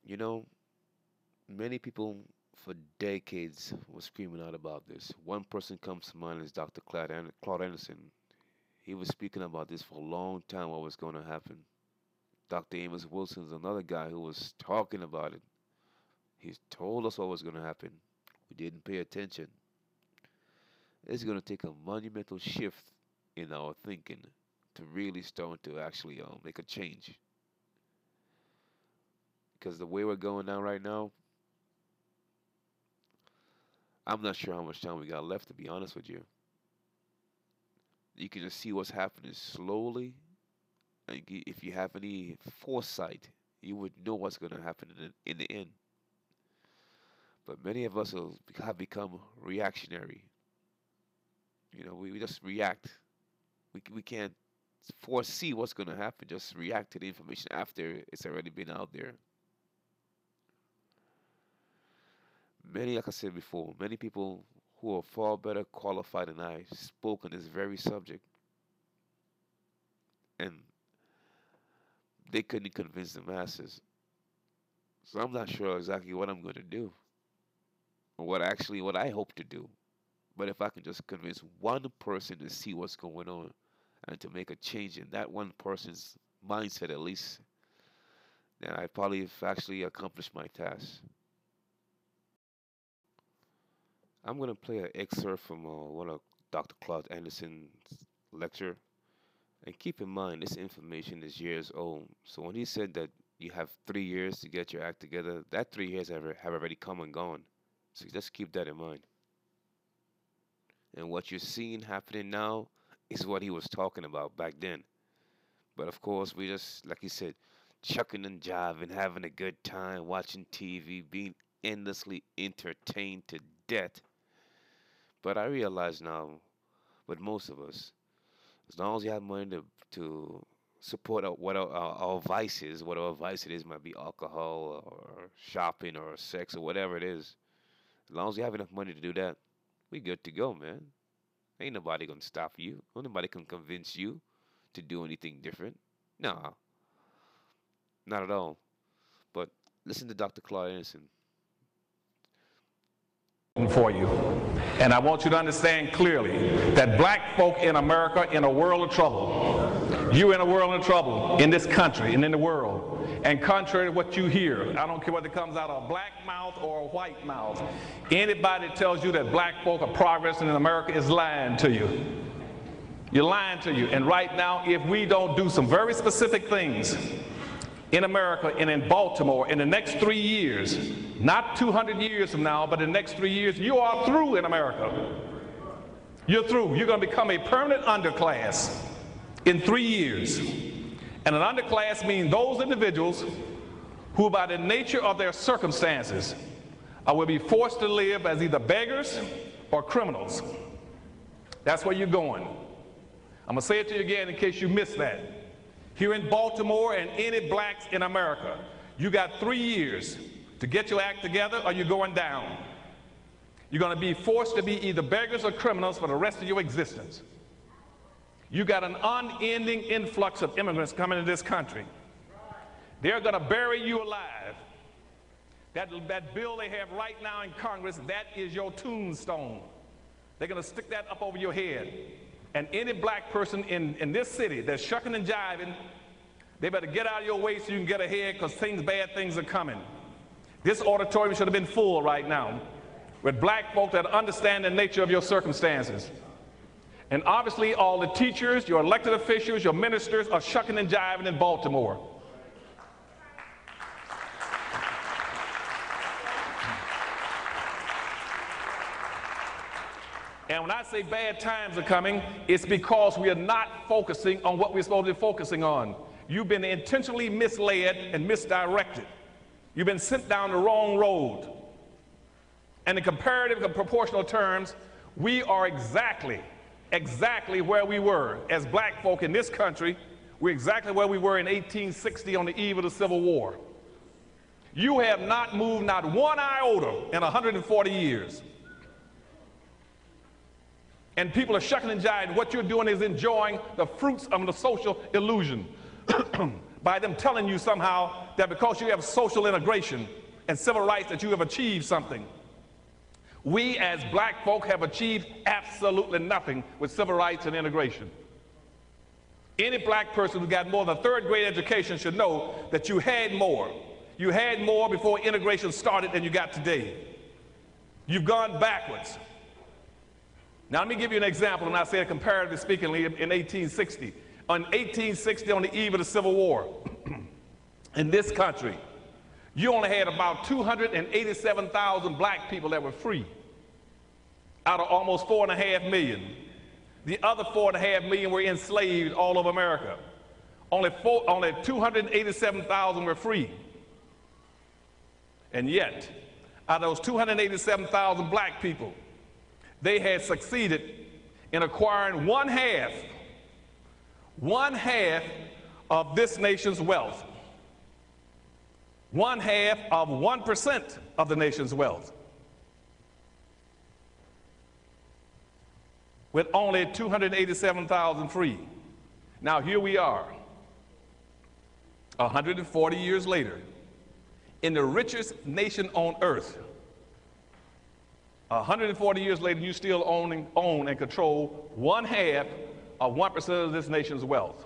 You know, many people for decades were screaming out about this. One person comes to mind is Dr. Claude Anderson. He was speaking about this for a long time, what was going to happen. Dr. Amos Wilson is another guy who was talking about it. He told us what was going to happen. We didn't pay attention. It's going to take a monumental shift in our thinking to really start to actually make a change. Because the way we're going down right now, I'm not sure how much time we got left, to be honest with you. You can just see what's happening slowly. And if you have any foresight, you would know what's going to happen in the end. But many of us have become reactionary. We just react. We can't foresee what's going to happen, just react to the information after it's already been out there. Many, like I said before, many people who are far better qualified than I spoke on this very subject, and they couldn't convince the masses. So I'm not sure exactly what I'm going to do, or what I hope to do. But if I can just convince one person to see what's going on and to make a change in that one person's mindset at least, then I probably have actually accomplished my task. I'm going to play an excerpt from one of Dr. Claud Anderson's lecture. And keep in mind, this information is years old. So when he said that you have 3 years to get your act together, that 3 years have already come and gone. So just keep that in mind. And what you're seeing happening now is what he was talking about back then. But of course, we just, like he said, chucking and jiving, having a good time, watching TV, being endlessly entertained to death. But I realize now, with most of us, as long as you have money to support our vices, whatever vice it is, might be alcohol or shopping or sex or whatever it is, as long as you have enough money to do that, we good to go, man. Ain't nobody gonna stop you. Nobody can convince you to do anything different. No, not at all. But listen to Dr. Claude Anderson. For you. And I want you to understand clearly that black folk in America in a world of trouble. You in a world of trouble in this country and in the world. And contrary to what you hear, I don't care whether it comes out of a black mouth or a white mouth, anybody that tells you that black folk are progressing in America is lying to you. You're lying to you. And right now, if we don't do some very specific things in America and in Baltimore in the next 3 years, not 200 years from now, but in the next 3 years, you are through in America. You're through. You're going to become a permanent underclass in 3 years. And an underclass means those individuals who, by the nature of their circumstances, will be forced to live as either beggars or criminals. That's where you're going. I'm going to say it to you again in case you missed that. Here in Baltimore and any blacks in America, you got 3 years to get your act together or you're going down. You're going to be forced to be either beggars or criminals for the rest of your existence. You got an unending influx of immigrants coming to this country. They're going to bury you alive. That bill they have right now in Congress, that is your tombstone. They're going to stick that up over your head. And any black person in this city that's shucking and jiving, they better get out of your way so you can get ahead, because bad things are coming. This auditorium should have been full right now with black folk that understand the nature of your circumstances. And obviously all the teachers, your elected officials, your ministers are shucking and jiving in Baltimore. And when I say bad times are coming, it's because we are not focusing on what we're supposed to be focusing on. You've been intentionally misled and misdirected. You've been sent down the wrong road. And in comparative and proportional terms, we are exactly where we were as black folk in this country. We're exactly where we were in 1860 on the eve of the Civil War. You have not moved not one iota in 140 years. And people are shucking and jiving. What you're doing is enjoying the fruits of the social illusion. by them telling you somehow that because you have social integration and civil rights that you have achieved something. We as black folk have achieved absolutely nothing with civil rights and integration. Any black person who got more than a third grade education should know that you had more. You had more before integration started than you got today. You've gone backwards. Now let me give you an example, and I say it comparatively speaking in 1860. On 1860, on the eve of the Civil War, in this country, you only had about 287,000 black people that were free out of almost 4.5 million. The other 4.5 million were enslaved all over America. Only 287,000 were free. And yet, out of those 287,000 black people, they had succeeded in acquiring one half of this nation's wealth. One half of 1% of the nation's wealth. With only 287,000 free. Now here we are, 140 years later, in the richest nation on earth. 140 years later, you still own and control one half of 1% of this nation's wealth.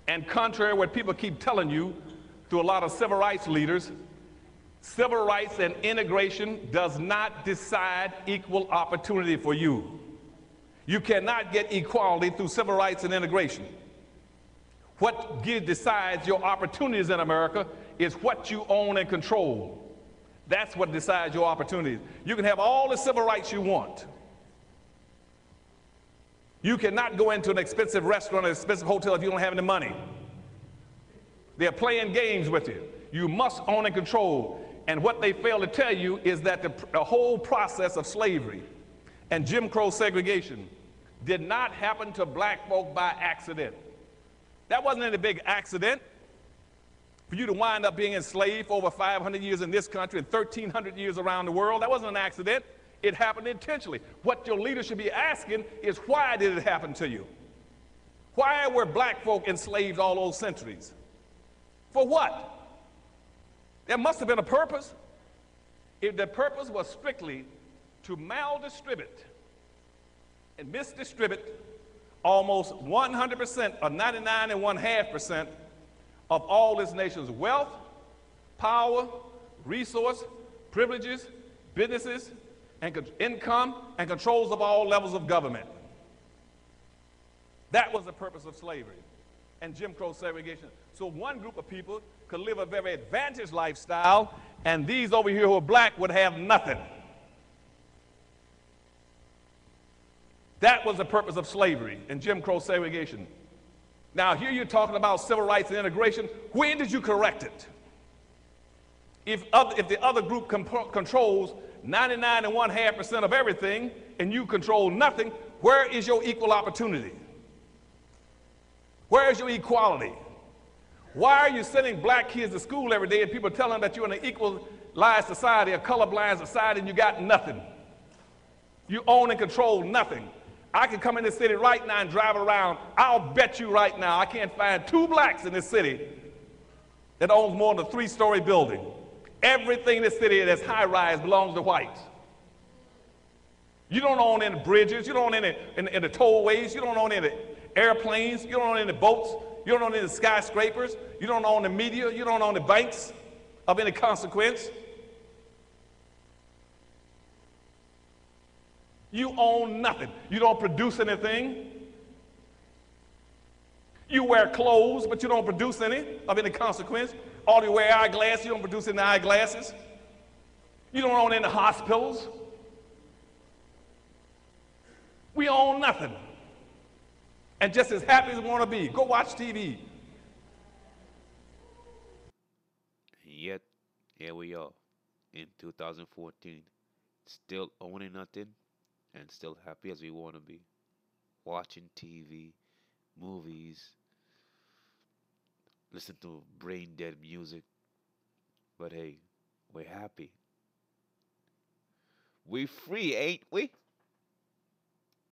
And contrary to what people keep telling you through a lot of civil rights leaders, civil rights and integration does not decide equal opportunity for you. You cannot get equality through civil rights and integration. What decides your opportunities in America is what you own and control. That's what decides your opportunities. You can have all the civil rights you want. You cannot go into an expensive restaurant or an expensive hotel if you don't have any money. They're playing games with you. You must own and control. And what they fail to tell you is that the whole process of slavery and Jim Crow segregation did not happen to black folk by accident. That wasn't any big accident. For you to wind up being enslaved for over 500 years in this country and 1,300 years around the world, that wasn't an accident. It happened intentionally. What your leaders should be asking is, why did it happen to you? Why were black folk enslaved all those centuries? For what? There must have been a purpose. If the purpose was strictly to maldistribute and misdistribute almost 100% or 99.5% of all this nation's wealth, power, resource, privileges, businesses, and income, and controls of all levels of government. That was the purpose of slavery and Jim Crow segregation. So one group of people could live a very advantaged lifestyle, and these over here who are black would have nothing. That was the purpose of slavery and Jim Crow segregation. Now here you're talking about civil rights and integration. When did you correct it? If the other group controls 99.5% of everything and you control nothing, where is your equal opportunity? Where is your equality? Why are you sending black kids to school every day and people telling them that you're in an equalized society, a colorblind society, and you got nothing? You own and control nothing. I can come in this city right now and drive around. I'll bet you right now I can't find 2 blacks in this city that owns more than a 3-story building. Everything in this city that's high-rise belongs to whites. You don't own any bridges. You don't own any the tollways. You don't own any airplanes. You don't own any boats. You don't own any skyscrapers. You don't own the media. You don't own the banks of any consequence. You own nothing. You don't produce anything. You wear clothes, but you don't produce any of any consequence. All you wear eyeglasses, you don't produce any eyeglasses. You don't own any hospitals. We own nothing. And just as happy as we want to be, go watch TV. Yet, here we are in 2014, still owning nothing and still happy as we want to be. Watching TV, movies, listen to brain dead music. But hey, we're happy. We free, ain't we?